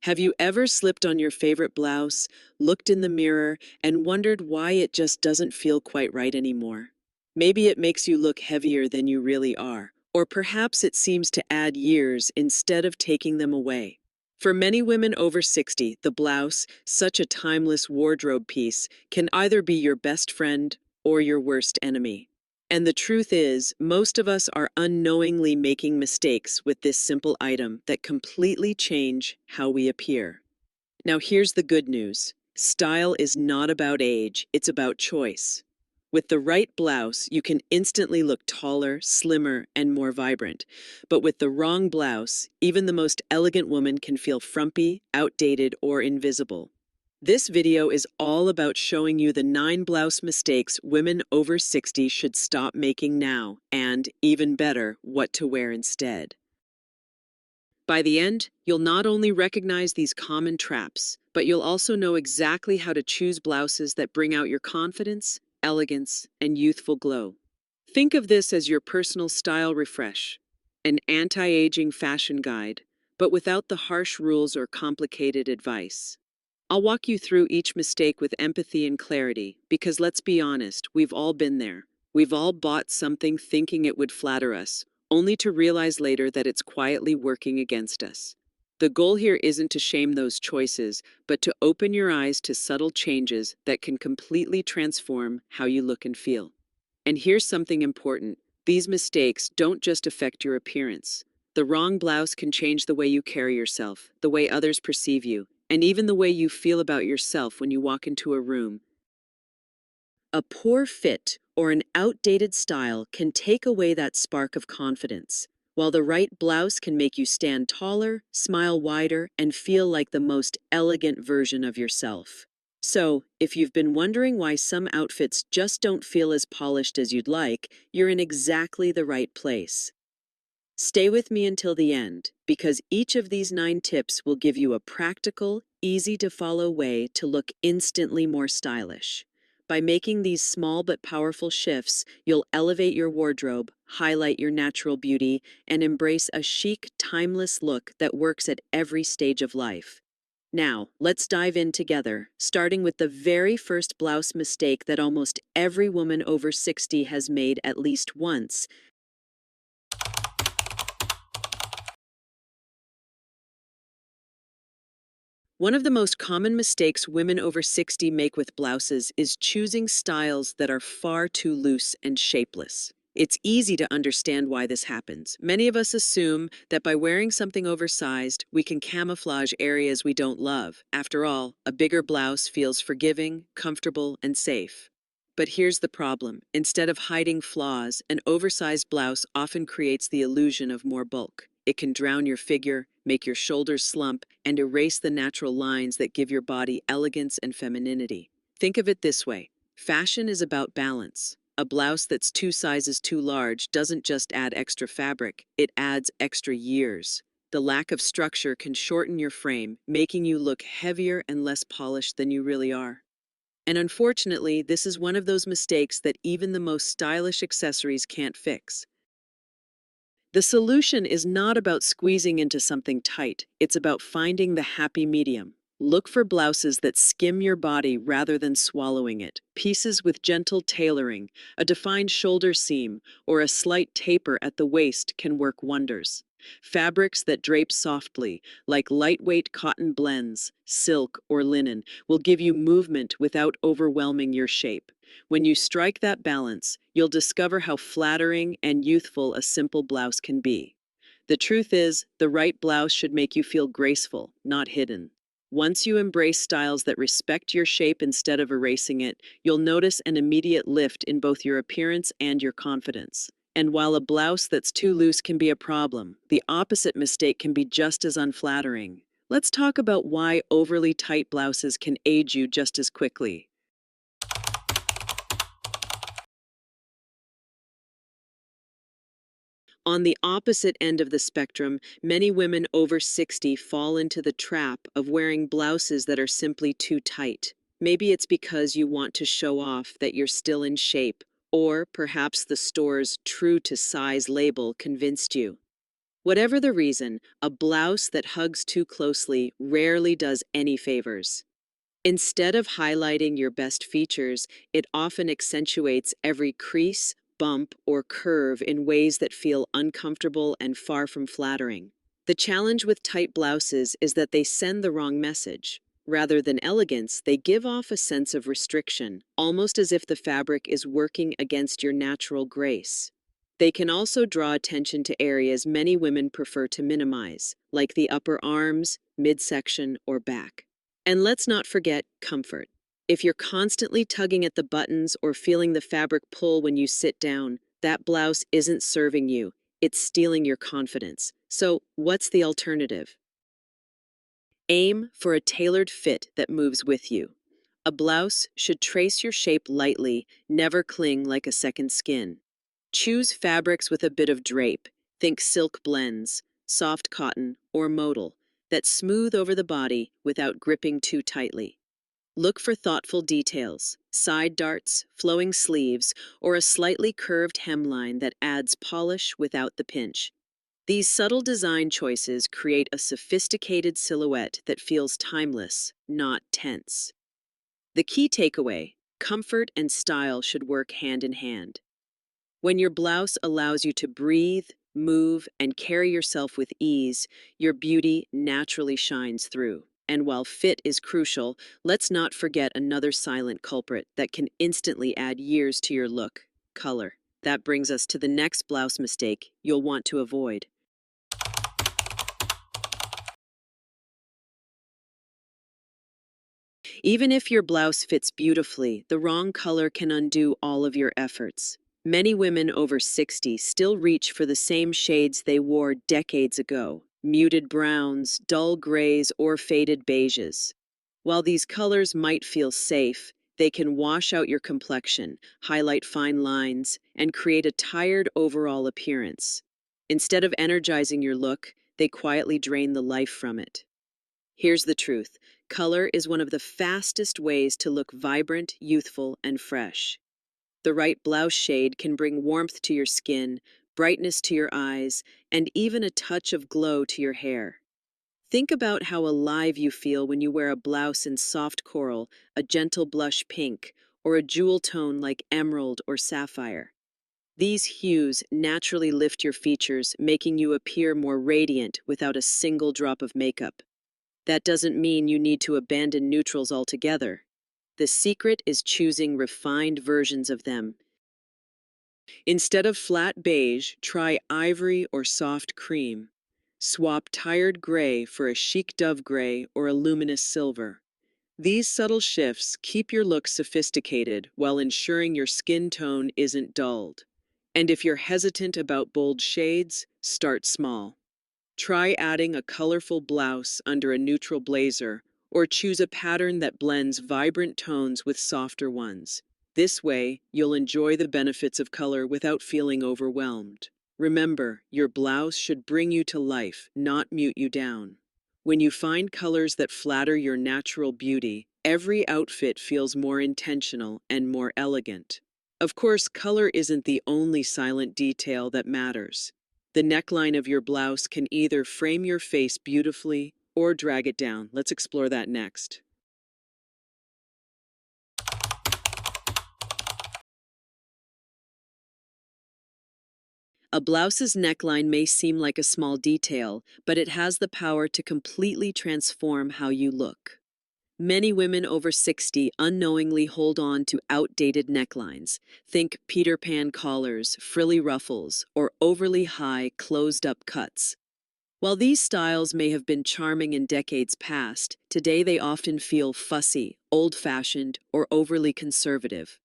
Have you ever slipped on your favorite blouse, looked in the mirror, and wondered why it just doesn't feel quite right anymore? Maybe it makes you look heavier than you really are, or perhaps it seems to add years instead of taking them away. For many women over 60, the blouse, such a timeless wardrobe piece, can either be your best friend or your worst enemy. And the truth is, most of us are unknowingly making mistakes with this simple item that completely change how we appear. Now, here's the good news. Style is not about age, it's about choice. With the right blouse, you can instantly look taller, slimmer, and more vibrant. But with the wrong blouse, even the most elegant woman can feel frumpy, outdated, or invisible. This video is all about showing you the 9 blouse mistakes women over 60 should stop making now, and, even better, what to wear instead. By the end, you'll not only recognize these common traps, but you'll also know exactly how to choose blouses that bring out your confidence, elegance, and youthful glow. Think of this as your personal style refresh, an anti-aging fashion guide, but without the harsh rules or complicated advice. I'll walk you through each mistake with empathy and clarity, because let's be honest, we've all been there. We've all bought something thinking it would flatter us, only to realize later that it's quietly working against us. The goal here isn't to shame those choices, but to open your eyes to subtle changes that can completely transform how you look and feel. And here's something important. These mistakes don't just affect your appearance. The wrong blouse can change the way you carry yourself, the way others perceive you, and even the way you feel about yourself when you walk into a room. A poor fit or an outdated style can take away that spark of confidence, while the right blouse can make you stand taller, smile wider, and feel like the most elegant version of yourself. So, if you've been wondering why some outfits just don't feel as polished as you'd like, you're in exactly the right place. Stay with me until the end, because each of these 9 tips will give you a practical, easy to follow way to look instantly more stylish. By making these small but powerful shifts, you'll elevate your wardrobe, highlight your natural beauty, and embrace a chic, timeless look that works at every stage of life. Now, let's dive in together, starting with the very first blouse mistake that almost every woman over 60 has made at least once. One of the most common mistakes women over 60 make with blouses is choosing styles that are far too loose and shapeless. It's easy to understand why this happens. Many of us assume that by wearing something oversized, we can camouflage areas we don't love. After all, a bigger blouse feels forgiving, comfortable, and safe. But here's the problem. Instead of hiding flaws, an oversized blouse often creates the illusion of more bulk. It can drown your figure, make your shoulders slump, and erase the natural lines that give your body elegance and femininity. Think of it this way. Fashion is about balance. A blouse that's 2 sizes too large doesn't just add extra fabric, it adds extra years. The lack of structure can shorten your frame, making you look heavier and less polished than you really are. And unfortunately, this is one of those mistakes that even the most stylish accessories can't fix. The solution is not about squeezing into something tight, it's about finding the happy medium. Look for blouses that skim your body rather than swallowing it, pieces with gentle tailoring, a defined shoulder seam, or a slight taper at the waist can work wonders. Fabrics that drape softly, like lightweight cotton blends, silk, or linen, will give you movement without overwhelming your shape. When you strike that balance, you'll discover how flattering and youthful a simple blouse can be. The truth is, the right blouse should make you feel graceful, not hidden. Once you embrace styles that respect your shape instead of erasing it, you'll notice an immediate lift in both your appearance and your confidence. And while a blouse that's too loose can be a problem, the opposite mistake can be just as unflattering. Let's talk about why overly tight blouses can age you just as quickly. On the opposite end of the spectrum, many women over 60 fall into the trap of wearing blouses that are simply too tight. Maybe it's because you want to show off that you're still in shape, or perhaps the store's true to size label convinced you. Whatever the reason, a blouse that hugs too closely rarely does any favors. Instead of highlighting your best features, it often accentuates every crease, bump, or curve in ways that feel uncomfortable and far from flattering. The challenge with tight blouses is that they send the wrong message. Rather than elegance, they give off a sense of restriction, almost as if the fabric is working against your natural grace. They can also draw attention to areas many women prefer to minimize, like the upper arms, midsection, or back. And let's not forget comfort. If you're constantly tugging at the buttons or feeling the fabric pull when you sit down, that blouse isn't serving you, it's stealing your confidence. So, what's the alternative? Aim for a tailored fit that moves with you. A blouse should trace your shape lightly, never cling like a second skin. Choose fabrics with a bit of drape, think silk blends, soft cotton, or modal, that smooth over the body without gripping too tightly. Look for thoughtful details, side darts, flowing sleeves, or a slightly curved hemline that adds polish without the pinch. These subtle design choices create a sophisticated silhouette that feels timeless, not tense. The key takeaway: comfort and style should work hand in hand. When your blouse allows you to breathe, move, and carry yourself with ease, your beauty naturally shines through. And while fit is crucial, let's not forget another silent culprit that can instantly add years to your look: color. That brings us to the next blouse mistake you'll want to avoid. Even if your blouse fits beautifully, the wrong color can undo all of your efforts. Many women over 60 still reach for the same shades they wore decades ago: muted browns, dull grays, or faded beiges. While these colors might feel safe, they can wash out your complexion, highlight fine lines, and create a tired overall appearance. Instead of energizing your look, they quietly drain the life from it. Here's the truth: color is one of the fastest ways to look vibrant, youthful, and fresh. The right blouse shade can bring warmth to your skin, brightness to your eyes, and even a touch of glow to your hair. Think about how alive you feel when you wear a blouse in soft coral, a gentle blush pink, or a jewel tone like emerald or sapphire. These hues naturally lift your features, making you appear more radiant without a single drop of makeup. That doesn't mean you need to abandon neutrals altogether. The secret is choosing refined versions of them. Instead of flat beige, try ivory or soft cream. Swap tired gray for a chic dove gray or a luminous silver. These subtle shifts keep your look sophisticated while ensuring your skin tone isn't dulled. And if you're hesitant about bold shades, start small. Try adding a colorful blouse under a neutral blazer, or choose a pattern that blends vibrant tones with softer ones. This way, you'll enjoy the benefits of color without feeling overwhelmed. Remember, your blouse should bring you to life, not mute you down. When you find colors that flatter your natural beauty, every outfit feels more intentional and more elegant. Of course, color isn't the only silent detail that matters. The neckline of your blouse can either frame your face beautifully or drag it down. Let's explore that next. A blouse's neckline may seem like a small detail, but it has the power to completely transform how you look. Many women over 60 unknowingly hold on to outdated necklines. Think Peter Pan collars, frilly ruffles, or overly high, closed-up cuts. While these styles may have been charming in decades past, today they often feel fussy, old-fashioned, or overly conservative.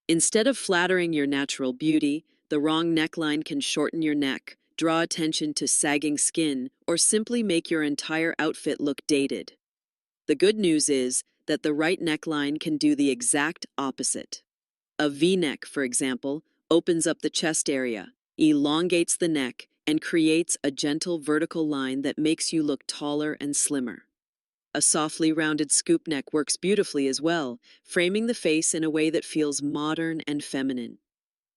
Instead of flattering your natural beauty, the wrong neckline can shorten your neck, draw attention to sagging skin, or simply make your entire outfit look dated. The good news is that the right neckline can do the exact opposite. A V-neck, for example, opens up the chest area, elongates the neck, and creates a gentle vertical line that makes you look taller and slimmer. A softly rounded scoop neck works beautifully as well, framing the face in a way that feels modern and feminine.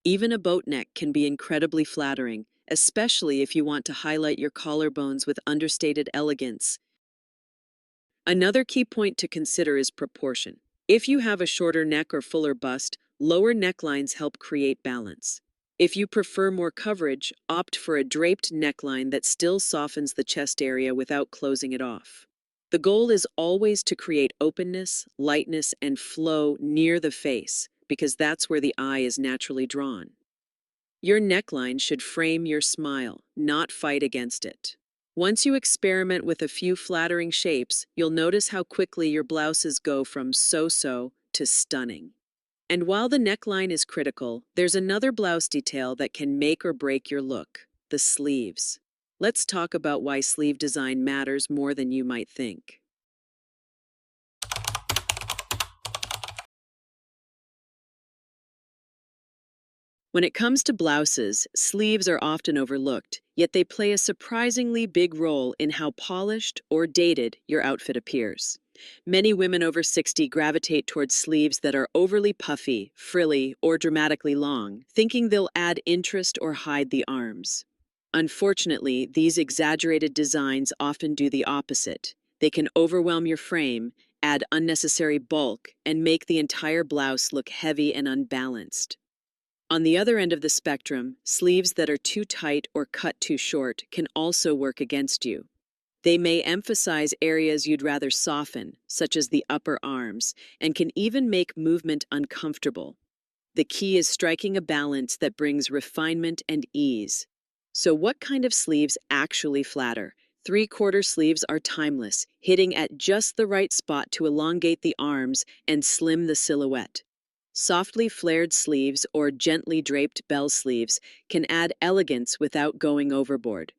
Even a boat neck can be incredibly flattering, especially if you want to highlight your collarbones with understated elegance. Another key point to consider is proportion. If you have a shorter neck or fuller bust, lower necklines help create balance. If you prefer more coverage, opt for a draped neckline that still softens the chest area without closing it off. The goal is always to create openness, lightness, and flow near the face, because that's where the eye is naturally drawn. Your neckline should frame your smile, not fight against it. Once you experiment with a few flattering shapes, you'll notice how quickly your blouses go from so-so to stunning. And while the neckline is critical, there's another blouse detail that can make or break your look: the sleeves. Let's talk about why sleeve design matters more than you might think. When it comes to blouses, sleeves are often overlooked, yet they play a surprisingly big role in how polished or dated your outfit appears. Many women over 60 gravitate towards sleeves that are overly puffy, frilly, or dramatically long, thinking they'll add interest or hide the arms. Unfortunately, these exaggerated designs often do the opposite. They can overwhelm your frame, add unnecessary bulk, and make the entire blouse look heavy and unbalanced. On the other end of the spectrum, sleeves that are too tight or cut too short can also work against you. They may emphasize areas you'd rather soften, such as the upper arms, and can even make movement uncomfortable. The key is striking a balance that brings refinement and ease. So what kind of sleeves actually flatter? Three-quarter sleeves are timeless, hitting at just the right spot to elongate the arms and slim the silhouette. Softly flared sleeves or gently draped bell sleeves can add elegance without going overboard.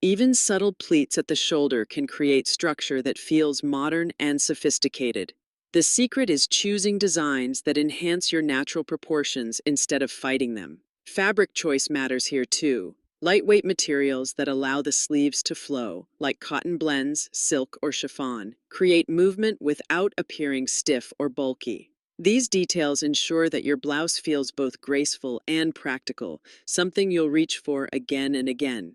Even subtle pleats at the shoulder can create structure that feels modern and sophisticated. The secret is choosing designs that enhance your natural proportions instead of fighting them. Fabric choice matters here too. Lightweight materials that allow the sleeves to flow, like cotton blends, silk, or chiffon, create movement without appearing stiff or bulky. These details ensure that your blouse feels both graceful and practical, something you'll reach for again and again.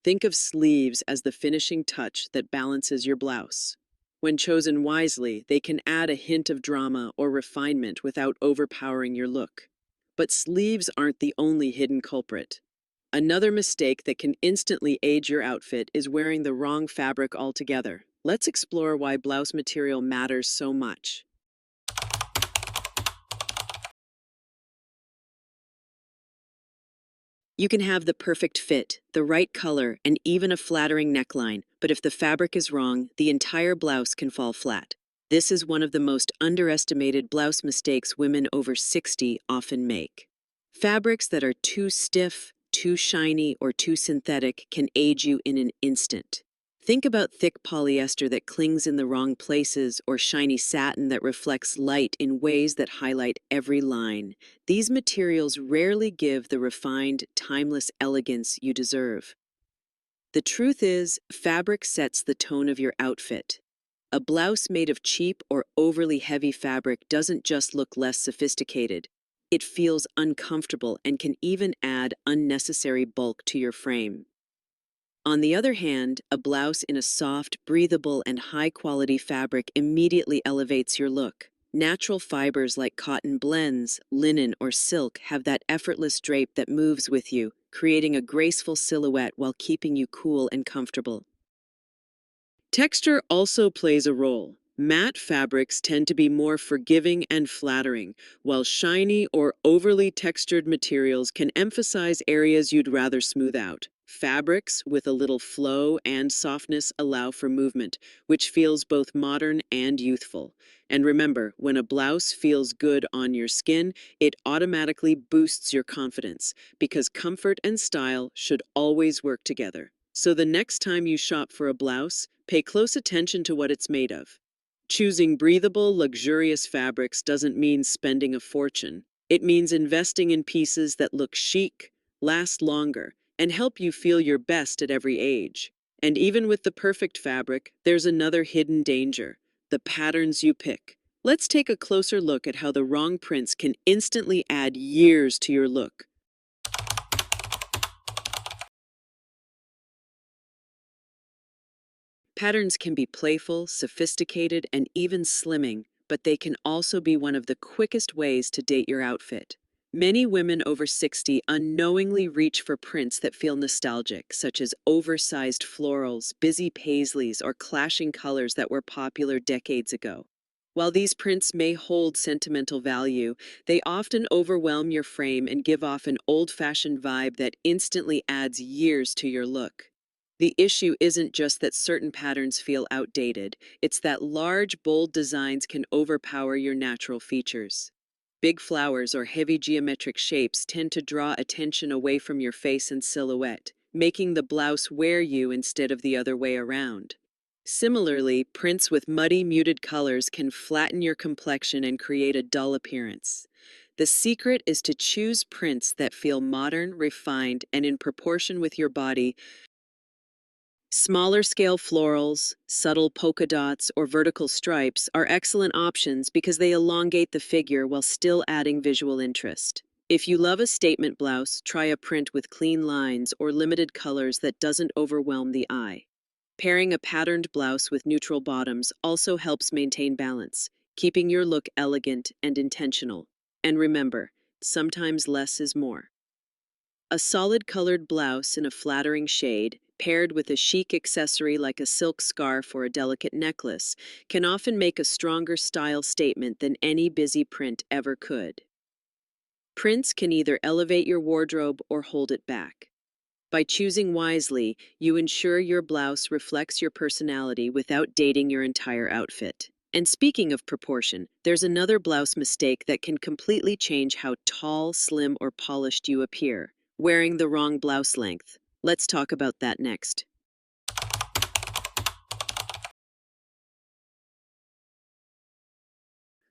Think of sleeves as the finishing touch that balances your blouse. When chosen wisely, they can add a hint of drama or refinement without overpowering your look. But sleeves aren't the only hidden culprit. Another mistake that can instantly age your outfit is wearing the wrong fabric altogether. Let's explore why blouse material matters so much. You can have the perfect fit, the right color, and even a flattering neckline, but if the fabric is wrong, the entire blouse can fall flat. This is one of the most underestimated blouse mistakes women over 60 often make. Fabrics that are too stiff, too shiny, or too synthetic can age you in an instant. Think about thick polyester that clings in the wrong places or shiny satin that reflects light in ways that highlight every line. These materials rarely give the refined, timeless elegance you deserve. The truth is, fabric sets the tone of your outfit. A blouse made of cheap or overly heavy fabric doesn't just look less sophisticated. It feels uncomfortable and can even add unnecessary bulk to your frame. On the other hand, a blouse in a soft, breathable, and high-quality fabric immediately elevates your look. Natural fibers like cotton blends, linen, or silk have that effortless drape that moves with you, creating a graceful silhouette while keeping you cool and comfortable. Texture also plays a role. Matte fabrics tend to be more forgiving and flattering, while shiny or overly textured materials can emphasize areas you'd rather smooth out. Fabrics with a little flow and softness allow for movement, which feels both modern and youthful. And remember, when a blouse feels good on your skin, it automatically boosts your confidence, because comfort and style should always work together. So the next time you shop for a blouse, pay close attention to what it's made of. Choosing breathable, luxurious fabrics doesn't mean spending a fortune. It means investing in pieces that look chic, last longer, and help you feel your best at every age. And even with the perfect fabric, there's another hidden danger: the patterns you pick. Let's take a closer look at how the wrong prints can instantly add years to your look. Patterns can be playful, sophisticated, and even slimming, but they can also be one of the quickest ways to date your outfit. Many women over 60 unknowingly reach for prints that feel nostalgic, such as oversized florals, busy paisleys, or clashing colors that were popular decades ago. While these prints may hold sentimental value, they often overwhelm your frame and give off an old-fashioned vibe that instantly adds years to your look. The issue isn't just that certain patterns feel outdated, it's that large, bold designs can overpower your natural features. Big flowers or heavy geometric shapes tend to draw attention away from your face and silhouette, making the blouse wear you instead of the other way around. Similarly, prints with muddy, muted colors can flatten your complexion and create a dull appearance. The secret is to choose prints that feel modern, refined, and in proportion with your body. Smaller scale florals, subtle polka dots, or vertical stripes are excellent options because they elongate the figure while still adding visual interest. If you love a statement blouse, try a print with clean lines or limited colors that doesn't overwhelm the eye. Pairing a patterned blouse with neutral bottoms also helps maintain balance, keeping your look elegant and intentional. And remember, sometimes less is more. A solid colored blouse in a flattering shade, paired with a chic accessory like a silk scarf or a delicate necklace, can often make a stronger style statement than any busy print ever could. Prints can either elevate your wardrobe or hold it back. By choosing wisely, you ensure your blouse reflects your personality without dating your entire outfit. And speaking of proportion, there's another blouse mistake that can completely change how tall, slim, or polished you appear: wearing the wrong blouse length. Let's talk about that next.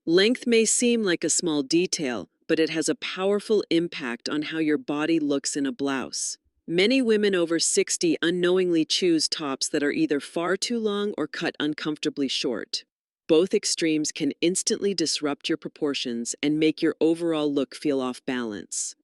Length may seem like a small detail, but it has a powerful impact on how your body looks in a blouse. Many women over 60 unknowingly choose tops that are either far too long or cut uncomfortably short. Both extremes can instantly disrupt your proportions and make your overall look feel off balance.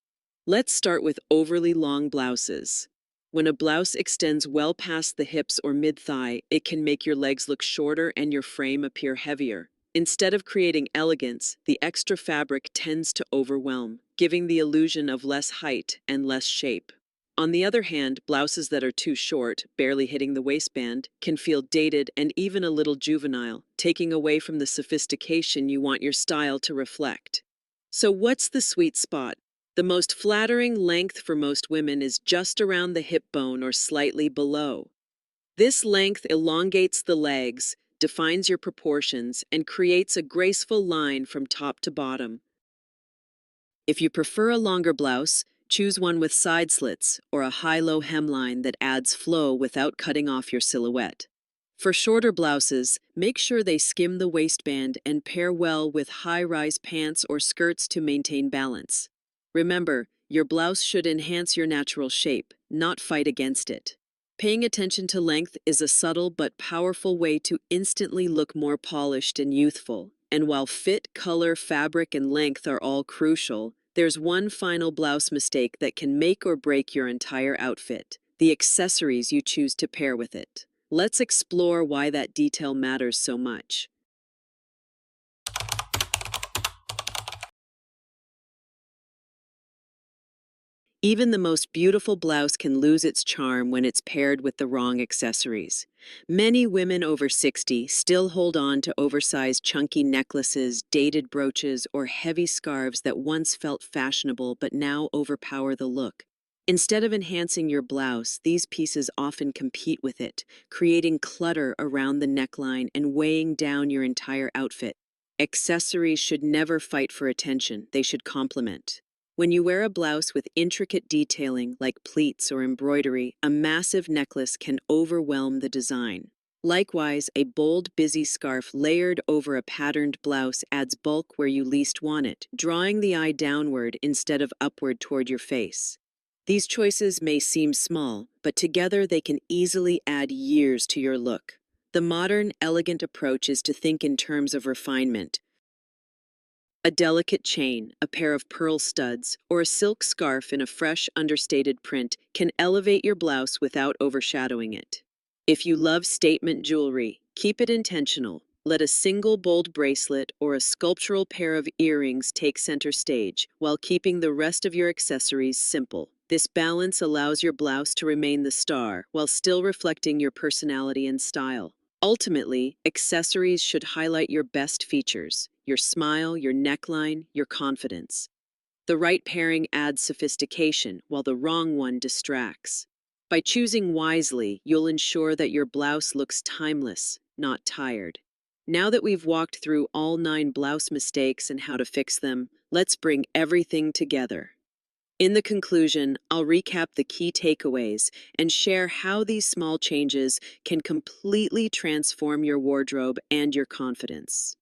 Let's start with overly long blouses. When a blouse extends well past the hips or mid-thigh, it can make your legs look shorter and your frame appear heavier. Instead of creating elegance, the extra fabric tends to overwhelm, giving the illusion of less height and less shape. On the other hand, blouses that are too short, barely hitting the waistband, can feel dated and even a little juvenile, taking away from the sophistication you want your style to reflect. So what's the sweet spot? The most flattering length for most women is just around the hip bone or slightly below. This length elongates the legs, defines your proportions, and creates a graceful line from top to bottom. If you prefer a longer blouse, choose one with side slits or a high-low hemline that adds flow without cutting off your silhouette. For shorter blouses, make sure they skim the waistband and pair well with high-rise pants or skirts to maintain balance. Remember, your blouse should enhance your natural shape, not fight against it. Paying attention to length is a subtle but powerful way to instantly look more polished and youthful. And while fit, color, fabric, and length are all crucial, there's one final blouse mistake that can make or break your entire outfit: the accessories you choose to pair with it. Let's explore why that detail matters so much. Even the most beautiful blouse can lose its charm when it's paired with the wrong accessories. Many women over 60 still hold on to oversized chunky necklaces, dated brooches, or heavy scarves that once felt fashionable but now overpower the look. Instead of enhancing your blouse, these pieces often compete with it, creating clutter around the neckline and weighing down your entire outfit. Accessories should never fight for attention, they should complement. When you wear a blouse with intricate detailing like pleats or embroidery, a massive necklace can overwhelm the design. Likewise, a bold, busy scarf layered over a patterned blouse adds bulk where you least want it, drawing the eye downward instead of upward toward your face. These choices may seem small, but together they can easily add years to your look. The modern, elegant approach is to think in terms of refinement. A delicate chain, a pair of pearl studs, or a silk scarf in a fresh, understated print can elevate your blouse without overshadowing it. If you love statement jewelry, keep it intentional. Let a single bold bracelet or a sculptural pair of earrings take center stage, while keeping the rest of your accessories simple. This balance allows your blouse to remain the star while still reflecting your personality and style. Ultimately, accessories should highlight your best features: your smile, your neckline, your confidence. The right pairing adds sophistication, while the wrong one distracts. By choosing wisely, you'll ensure that your blouse looks timeless, not tired. Now that we've walked through all 9 blouse mistakes and how to fix them, let's bring everything together. In the conclusion, I'll recap the key takeaways and share how these small changes can completely transform your wardrobe and your confidence.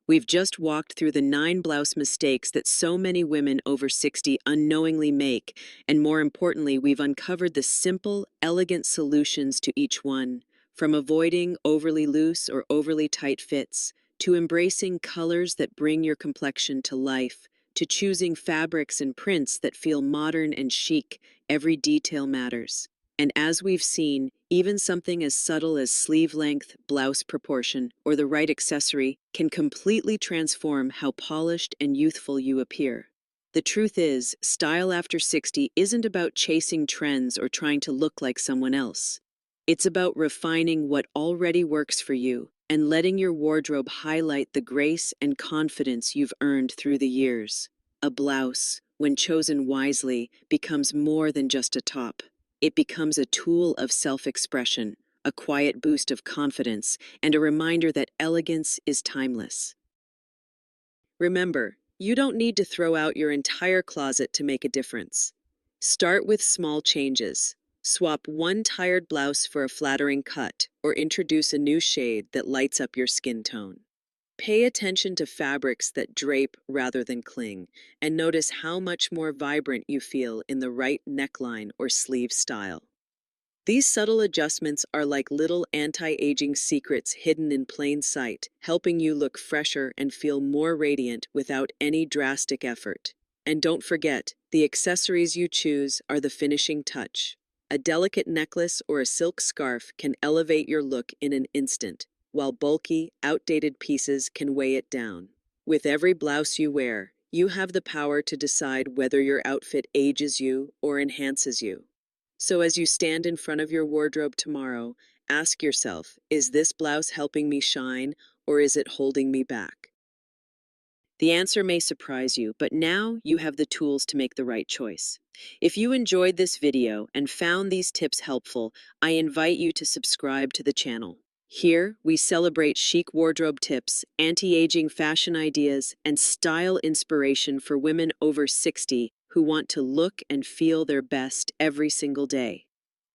We've just walked through the 9 blouse mistakes that so many women over 60 unknowingly make, and more importantly, we've uncovered the simple, elegant solutions to each one, from avoiding overly loose or overly tight fits, to embracing colors that bring your complexion to life, to choosing fabrics and prints that feel modern and chic. Every detail matters. And as we've seen, even something as subtle as sleeve length, blouse proportion, or the right accessory can completely transform how polished and youthful you appear. The truth is, style after 60 isn't about chasing trends or trying to look like someone else. It's about refining what already works for you and letting your wardrobe highlight the grace and confidence you've earned through the years. A blouse, when chosen wisely, becomes more than just a top. It becomes a tool of self-expression, a quiet boost of confidence, and a reminder that elegance is timeless. Remember, you don't need to throw out your entire closet to make a difference. Start with small changes. Swap one tired blouse for a flattering cut, or introduce a new shade that lights up your skin tone. Pay attention to fabrics that drape rather than cling, and notice how much more vibrant you feel in the right neckline or sleeve style. These subtle adjustments are like little anti-aging secrets hidden in plain sight, helping you look fresher and feel more radiant without any drastic effort. And don't forget, the accessories you choose are the finishing touch. A delicate necklace or a silk scarf can elevate your look in an instant, while bulky, outdated pieces can weigh it down. With every blouse you wear, you have the power to decide whether your outfit ages you or enhances you. So as you stand in front of your wardrobe tomorrow, ask yourself, is this blouse helping me shine, or is it holding me back? The answer may surprise you, but now you have the tools to make the right choice. If you enjoyed this video and found these tips helpful, I invite you to subscribe to the channel. Here, we celebrate chic wardrobe tips, anti-aging fashion ideas, and style inspiration for women over 60 who want to look and feel their best every single day.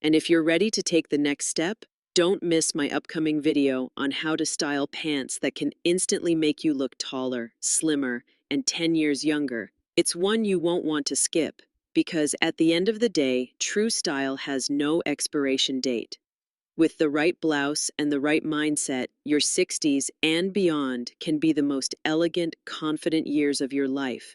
And if you're ready to take the next step, don't miss my upcoming video on how to style pants that can instantly make you look taller, slimmer, and 10 years younger. It's one you won't want to skip, because at the end of the day, true style has no expiration date. With the right blouse and the right mindset, your 60s and beyond can be the most elegant, confident years of your life.